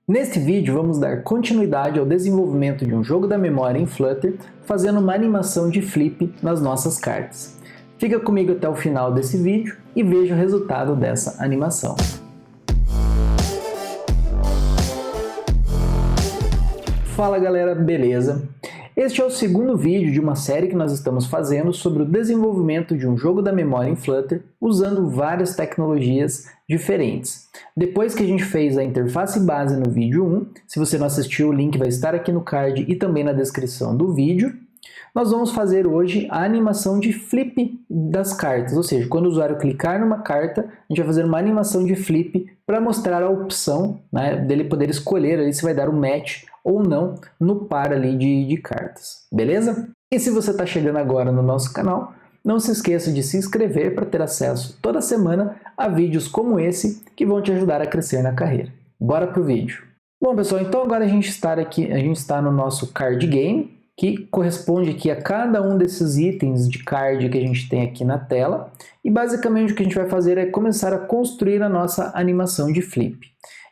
Neste vídeo vamos dar continuidade ao desenvolvimento de um jogo da memória em Flutter, fazendo uma animação de flip nas nossas cartas. Fica comigo até o final desse vídeo e veja o resultado dessa animação. Fala galera, beleza? Este é o segundo vídeo de uma série que nós estamos fazendo sobre o desenvolvimento de um jogo da memória em Flutter usando várias tecnologias diferentes. Depois que a gente fez a interface base no vídeo 1, se você não assistiu, o link vai estar aqui no card e também na descrição do vídeo, nós vamos fazer hoje a animação de flip das cartas, ou seja, quando o usuário clicar numa carta, a gente vai fazer uma animação de flip para mostrar a opção, né, dele poder escolher ali se vai dar um match ou não no par ali de cartas, beleza? E se você está chegando agora no nosso canal, não se esqueça de se inscrever para ter acesso toda semana a vídeos como esse que vão te ajudar a crescer na carreira. Bora pro vídeo! Bom pessoal, então agora a gente está no nosso card game, que corresponde aqui a cada um desses itens de card que a gente tem aqui na tela. E basicamente o que a gente vai fazer é começar a construir a nossa animação de flip.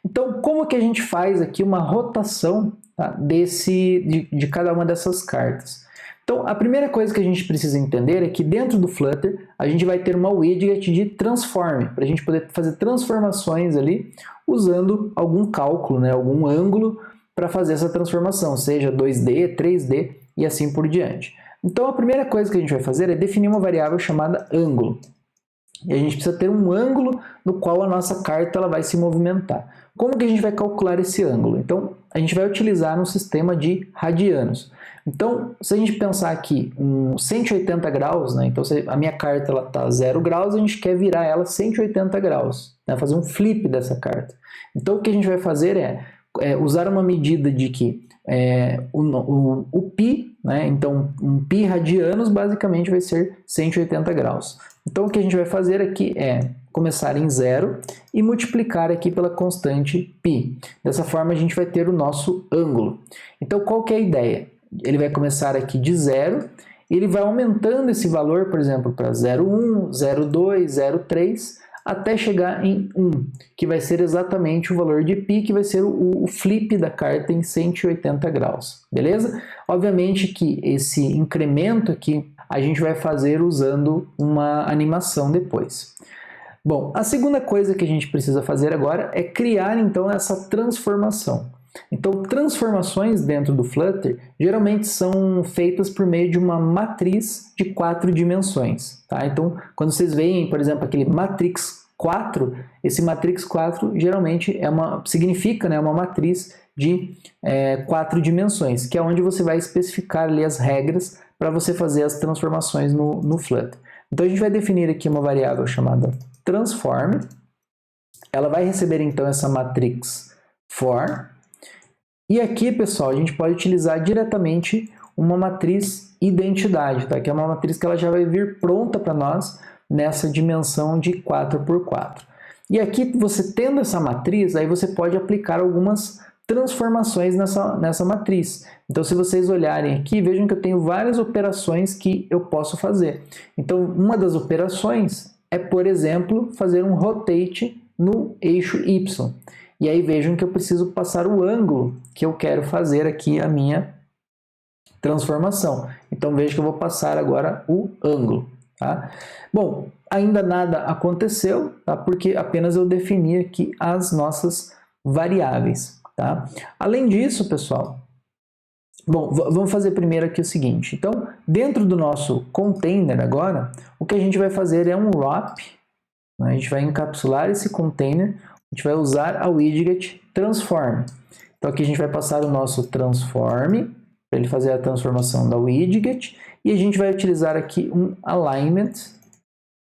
Então, como que a gente faz aqui uma rotação, tá, de cada uma dessas cartas? Então, a primeira coisa que a gente precisa entender é que dentro do Flutter a gente vai ter uma widget de transform, para a gente poder fazer transformações ali usando algum cálculo, né, algum ângulo, para fazer essa transformação, seja 2D, 3D e assim por diante. Então a primeira coisa que a gente vai fazer é definir uma variável chamada ângulo. E a gente precisa ter um ângulo no qual a nossa carta ela vai se movimentar. Como que a gente vai calcular esse ângulo? Então a gente vai utilizar um sistema de radianos. Então se a gente pensar aqui 180 graus, né? Então se a minha carta está 0 graus, a gente quer virar ela 180 graus, né? Fazer um flip dessa carta. Então o que a gente vai fazer é usar uma medida de que o π, né? Então um π radianos basicamente vai ser 180 graus. Então o que a gente vai fazer aqui é começar em 0 e multiplicar aqui pela constante π. Dessa forma a gente vai ter o nosso ângulo. Então qual que é a ideia? Ele vai começar aqui de 0 e ele vai aumentando esse valor, por exemplo, para 0,1, 0,2, 0,3, até chegar em 1, que vai ser exatamente o valor de π, que vai ser o flip da carta em 180 graus, beleza? Obviamente que esse incremento aqui a gente vai fazer usando uma animação depois. Bom, a segunda coisa que a gente precisa fazer agora é criar então essa transformação. Então, transformações dentro do Flutter geralmente são feitas por meio de uma matriz de 4 dimensões. Tá? Então, quando vocês veem, por exemplo, aquele matrix 4, esse matrix 4 geralmente significa, né, uma matriz de 4 dimensões, que é onde você vai especificar ali as regras para você fazer as transformações no Flutter. Então, a gente vai definir aqui uma variável chamada transform. Ela vai receber então essa matrix for. E aqui, pessoal, a gente pode utilizar diretamente uma matriz identidade, tá? Que é uma matriz que ela já vai vir pronta para nós nessa dimensão de 4x4. E aqui, você tendo essa matriz, aí você pode aplicar algumas transformações nessa matriz. Então, se vocês olharem aqui, vejam que eu tenho várias operações que eu posso fazer. Então, uma das operações é, por exemplo, fazer um rotate no eixo Y. E aí vejam que eu preciso passar o ângulo que eu quero fazer aqui a minha transformação. Então veja que eu vou passar agora o ângulo. Tá? Bom, ainda nada aconteceu, tá? Porque apenas eu defini aqui as nossas variáveis. Tá? Além disso, pessoal, bom, vamos fazer primeiro aqui o seguinte. Então, dentro do nosso container agora, o que a gente vai fazer é um wrap. Né? A gente vai encapsular esse container. A gente vai usar a widget transform. Então aqui a gente vai passar o nosso transform para ele fazer a transformação da widget e a gente vai utilizar aqui um alignment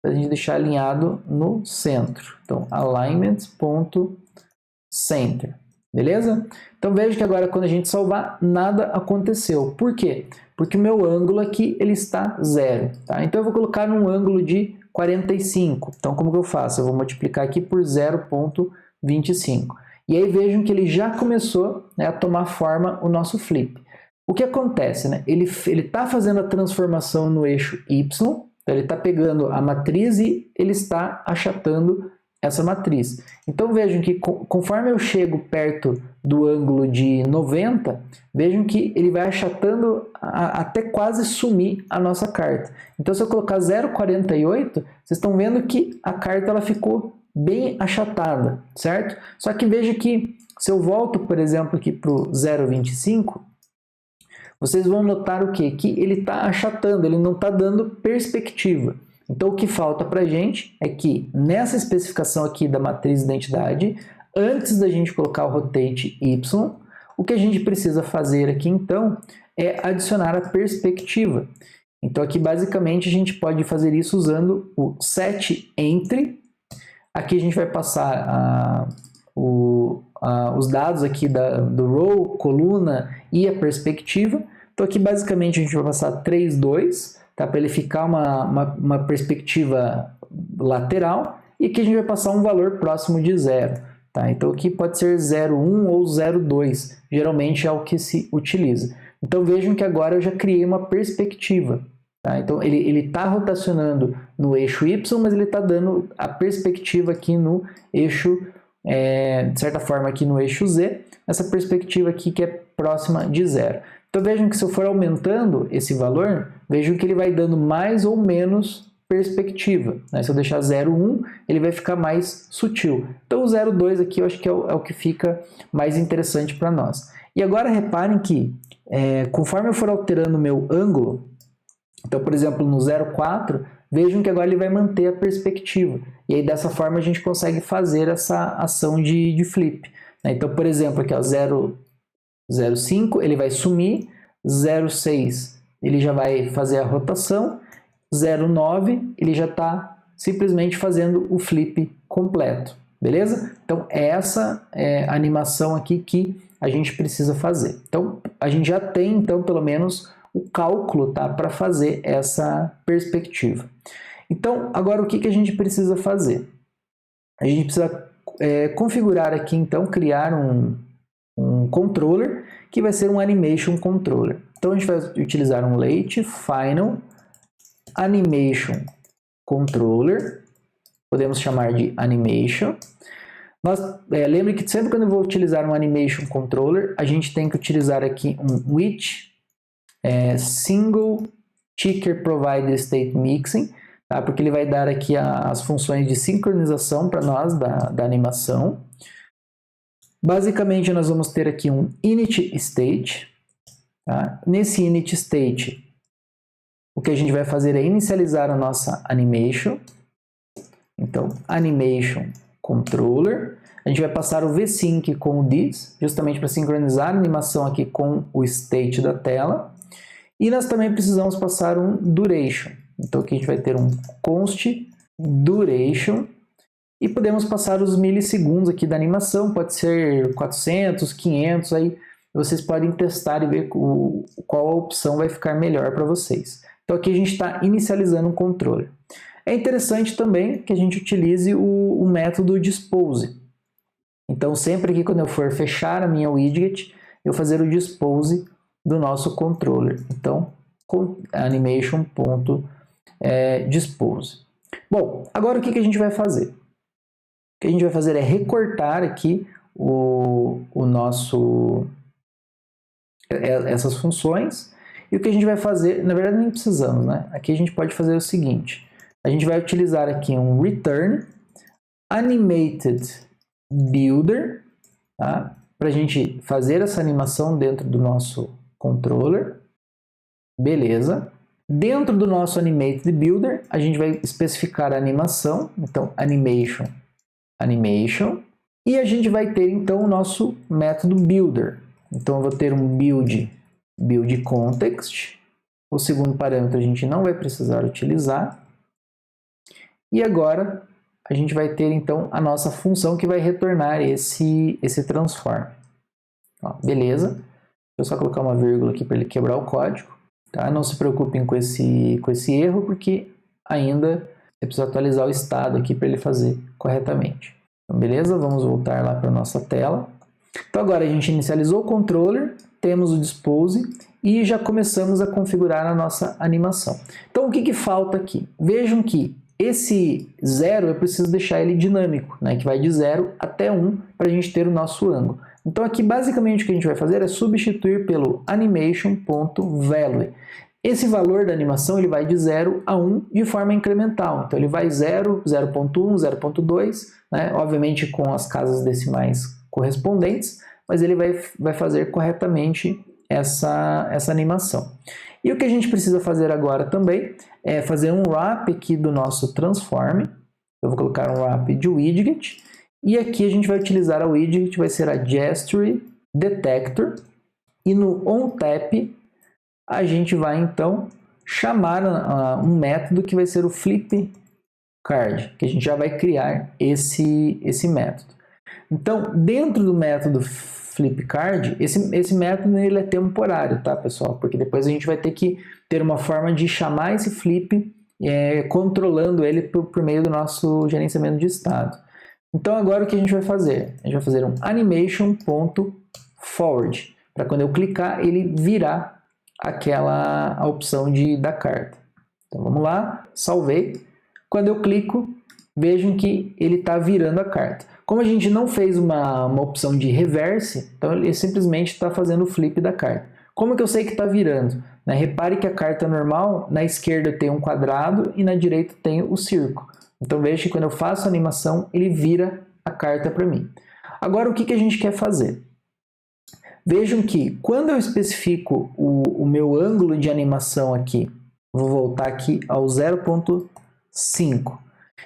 para a gente deixar alinhado no centro. Então alignment.center, beleza? Então veja que agora quando a gente salvar nada aconteceu. Por quê? Porque o meu ângulo aqui ele está 0, tá? Então eu vou colocar num ângulo de 45. Então, como que eu faço? Eu vou multiplicar aqui por 0,25. E aí vejam que ele já começou, né, a tomar forma o nosso flip. O que acontece? Né? Ele está fazendo a transformação no eixo Y, então ele está pegando a matriz e ele está achatando essa matriz. Então vejam que conforme eu chego perto do ângulo de 90, vejam que ele vai achatando até quase sumir a nossa carta. Então se eu colocar 0,48, vocês estão vendo que a carta ela ficou bem achatada, certo? Só que veja que se eu volto, por exemplo, aqui para o 0,25, vocês vão notar o quê? Que ele está achatando, ele não está dando perspectiva. Então, o que falta para a gente é que, nessa especificação aqui da matriz de identidade, antes da gente colocar o rotate y, o que a gente precisa fazer aqui, então, é adicionar a perspectiva. Então, aqui, basicamente, a gente pode fazer isso usando o setEntre. Aqui a gente vai passar os dados aqui do row, coluna e a perspectiva. Então aqui basicamente a gente vai passar 3, 2, tá? Para ele ficar uma perspectiva lateral, e aqui a gente vai passar um valor próximo de 0. Tá? Então aqui pode ser 0,1 ou 0,2, geralmente é o que se utiliza. Então vejam que agora eu já criei uma perspectiva. Tá? Então ele está rotacionando no eixo Y, mas ele está dando a perspectiva aqui no eixo, de certa forma aqui no eixo Z, essa perspectiva aqui que é próxima de 0. Então vejam que se eu for aumentando esse valor, vejam que ele vai dando mais ou menos perspectiva. Né? Se eu deixar 0,1, ele vai ficar mais sutil. Então o 0,2 aqui eu acho que é o que fica mais interessante para nós. E agora reparem que, conforme eu for alterando o meu ângulo, então por exemplo no 0,4, vejam que agora ele vai manter a perspectiva. E aí dessa forma a gente consegue fazer essa ação de flip. Né? Então por exemplo aqui, 0,5 ele vai sumir, 0,6 ele já vai fazer a rotação, 0,9 ele já está simplesmente fazendo o flip completo, beleza? Então essa é a animação aqui que a gente precisa fazer. Então a gente já tem então pelo menos o cálculo, tá, para fazer essa perspectiva. Então agora o que a gente precisa fazer? A gente precisa configurar aqui então, criar um controller que vai ser um animation controller. Então a gente vai utilizar um late final animation controller, podemos chamar de animation. Lembre que sempre quando eu vou utilizar um animation controller, a gente tem que utilizar aqui um with single ticker provider state mixing, tá? Porque ele vai dar aqui as funções de sincronização para nós da animação. Basicamente nós vamos ter aqui um init state. Tá? Nesse init state, o que a gente vai fazer é inicializar a nossa animation. Então, animation controller. A gente vai passar o vsync com o this, justamente para sincronizar a animação aqui com o state da tela. E nós também precisamos passar um duration. Então aqui a gente vai ter um const duration. E podemos passar os milissegundos aqui da animação, pode ser 400, 500, aí vocês podem testar e ver qual a opção vai ficar melhor para vocês. Então aqui a gente está inicializando um controle. É interessante também que a gente utilize o método dispose. Então sempre que quando eu for fechar a minha widget, eu fazer o dispose do nosso controller. Então animation.dispose. Bom, agora o que a gente vai fazer? O que a gente vai fazer é recortar aqui essas funções, e o que a gente vai fazer, na verdade nem precisamos, né? Aqui a gente pode fazer o seguinte, a gente vai utilizar aqui um return animated builder, tá? Para a gente fazer essa animação dentro do nosso controller, beleza. Dentro do nosso animated builder, a gente vai especificar a animação, então animation, e a gente vai ter então o nosso método builder. Então eu vou ter um build context, o segundo parâmetro a gente não vai precisar utilizar, e agora a gente vai ter então a nossa função que vai retornar esse transform. Ó, beleza, deixa eu só colocar uma vírgula aqui para ele quebrar o código. Tá? Não se preocupem com esse erro, porque ainda você precisa atualizar o estado aqui para ele fazer corretamente. Então, beleza? Vamos voltar lá para a nossa tela. Então agora a gente inicializou o controller, temos o dispose e já começamos a configurar a nossa animação. Então o que falta aqui? Vejam que esse 0 eu preciso deixar ele dinâmico, né, que vai de 0 até 1 para a gente ter o nosso ângulo. Então aqui basicamente o que a gente vai fazer é substituir pelo animation.value. Esse valor da animação ele vai de 0 a 1 de forma incremental. Então ele vai 0, 0.1, 0.2, né? Obviamente com as casas decimais correspondentes, mas ele vai fazer corretamente essa animação. E o que a gente precisa fazer agora também é fazer um wrap aqui do nosso transform. Eu vou colocar um wrap de widget. E aqui a gente vai utilizar a widget, vai ser a gesture detector. E no onTap a gente vai então chamar um método que vai ser o flip card, que a gente já vai criar esse método. Então, dentro do método flipCard, esse método ele é temporário, tá, pessoal? Porque depois a gente vai ter que ter uma forma de chamar esse flip controlando ele por meio do nosso gerenciamento de estado. Então, agora o que a gente vai fazer? A gente vai fazer um animation.forward, para quando eu clicar, ele virar a opção da carta. Então, vamos lá, salvei. Quando eu clico, vejam que ele está virando a carta. Como a gente não fez uma opção de reverse, então ele simplesmente está fazendo o flip da carta. Como que eu sei que está virando? Né? Repare que a carta normal, na esquerda tem um quadrado e na direita tem o círculo. Então veja que quando eu faço a animação, ele vira a carta para mim. Agora o que a gente quer fazer? Vejam que quando eu especifico o meu ângulo de animação aqui, vou voltar aqui ao 0.5.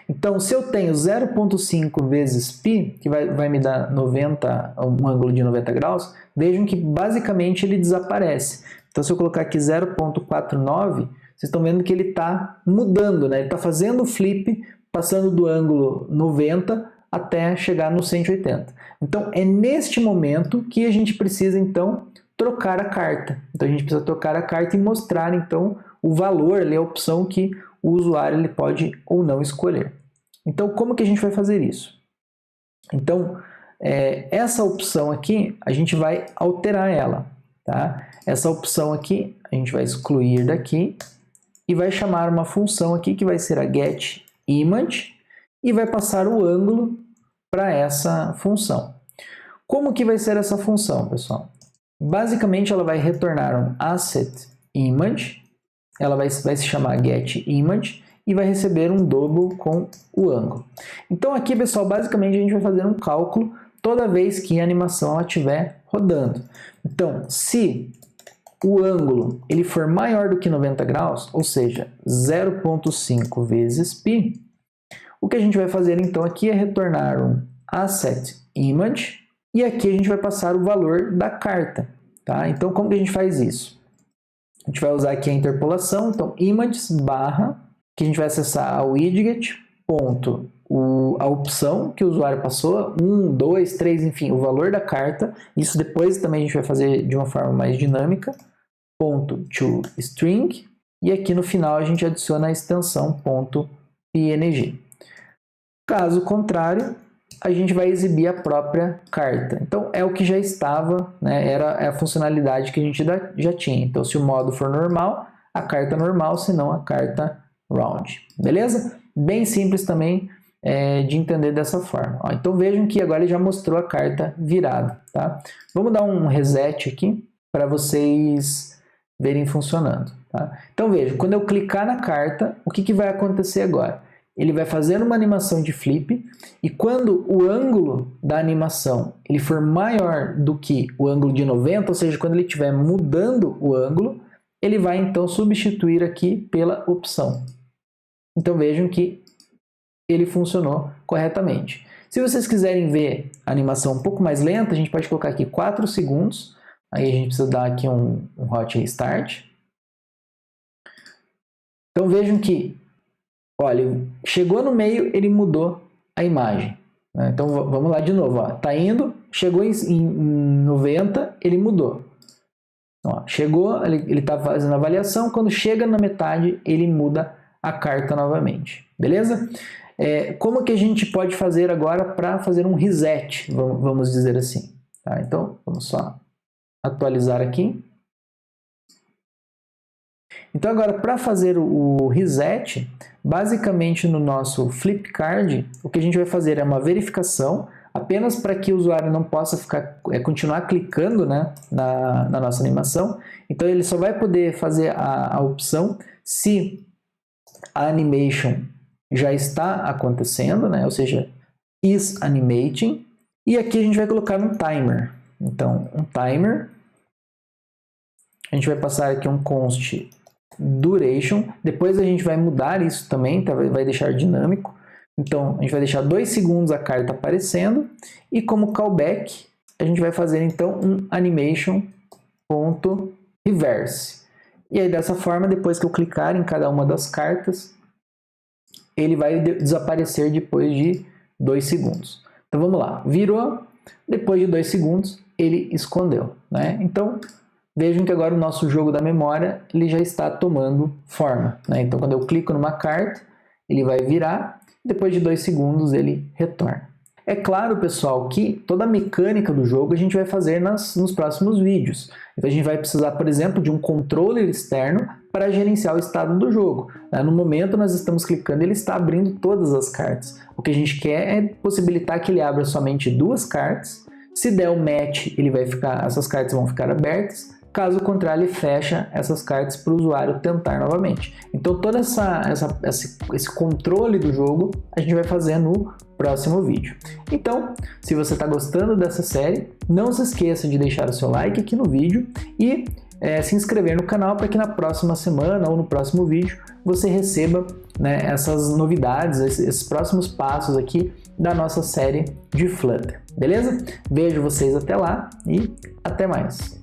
Então, se eu tenho 0.5 vezes π, que vai me dar 90, um ângulo de 90 graus, vejam que basicamente ele desaparece. Então, se eu colocar aqui 0.49, vocês estão vendo que ele está mudando, né? Ele está fazendo o flip, passando do ângulo 90 até chegar no 180. Então, é neste momento que a gente precisa, então, trocar a carta. Então, a gente precisa trocar a carta e mostrar, então, o valor, a opção que o usuário ele pode ou não escolher. Então, como que a gente vai fazer isso? Então, essa opção aqui, a gente vai alterar ela. Tá? Essa opção aqui, a gente vai excluir daqui e vai chamar uma função aqui que vai ser a getImage e vai passar o ângulo para essa função. Como que vai ser essa função, pessoal? Basicamente, ela vai retornar um assetImage, ela vai se chamar getImage e vai receber um double com o ângulo. Então aqui, pessoal, basicamente a gente vai fazer um cálculo toda vez que a animação estiver rodando. Então, se o ângulo ele for maior do que 90 graus, ou seja, 0.5 vezes π, o que a gente vai fazer então aqui é retornar um assetImage e aqui a gente vai passar o valor da carta. Tá? Então, como que a gente faz isso? A gente vai usar aqui a interpolação, então images barra, que a gente vai acessar a widget, ponto, a opção que o usuário passou, 1, 2, 3, enfim, o valor da carta. Isso depois também a gente vai fazer de uma forma mais dinâmica, ponto to string, e aqui no final a gente adiciona a extensão ponto png. Caso contrário, a gente vai exibir a própria carta. Então, é o que já estava, né? Era a funcionalidade que a gente já tinha. Então, se o modo for normal, a carta normal, se não a carta round. Beleza? Bem simples também de entender dessa forma. Ó, então, vejam que agora ele já mostrou a carta virada. Tá? Vamos dar um reset aqui para vocês verem funcionando. Tá? Então, vejam, quando eu clicar na carta, o que vai acontecer agora? Ele vai fazer uma animação de flip e quando o ângulo da animação ele for maior do que o ângulo de 90, ou seja, quando ele estiver mudando o ângulo, ele vai então substituir aqui pela opção. Então vejam que ele funcionou corretamente. Se vocês quiserem ver a animação um pouco mais lenta, a gente pode colocar aqui 4 segundos, aí a gente precisa dar aqui um hot restart. Então vejam que olha, chegou no meio, ele mudou a imagem. Né? Então vamos lá de novo. Ó. Tá indo, chegou em 90, ele mudou. Ó, chegou, ele está fazendo a avaliação, quando chega na metade, ele muda a carta novamente. Beleza? Como que a gente pode fazer agora para fazer um reset, vamos dizer assim. Tá? Então, vamos só atualizar aqui. Então agora, para fazer o reset, basicamente no nosso flipcard, o que a gente vai fazer é uma verificação, apenas para que o usuário não possa continuar clicando, né, na nossa animação. Então ele só vai poder fazer a opção se a animation já está acontecendo, né, ou seja, is animating, e aqui a gente vai colocar um timer. Então, um timer, a gente vai passar aqui um const duration, depois a gente vai mudar isso também, tá? Vai deixar dinâmico. Então, a gente vai deixar 2 segundos a carta aparecendo, e como callback, a gente vai fazer então um animation.reverse. E aí dessa forma, depois que eu clicar em cada uma das cartas, ele vai desaparecer depois de 2 segundos. Então vamos lá, virou, depois de 2 segundos ele escondeu, né? Então vejam que agora o nosso jogo da memória ele já está tomando forma, né? Então quando eu clico numa carta, ele vai virar, depois de 2 segundos ele retorna. É claro, pessoal, que toda a mecânica do jogo a gente vai fazer nos próximos vídeos. Então a gente vai precisar, por exemplo, de um controller externo para gerenciar o estado do jogo. No momento nós estamos clicando, ele está abrindo todas as cartas. O que a gente quer é possibilitar que ele abra somente 2 cartas. Se der um match, essas cartas vão ficar abertas. Caso contrário, ele fecha essas cartas para o usuário tentar novamente. Então todo esse controle do jogo a gente vai fazer no próximo vídeo. Então, se você está gostando dessa série, não se esqueça de deixar o seu like aqui no vídeo e se inscrever no canal para que na próxima semana ou no próximo vídeo você receba, né, essas novidades, esses próximos passos aqui da nossa série de Flutter. Beleza? Vejo vocês até lá e até mais!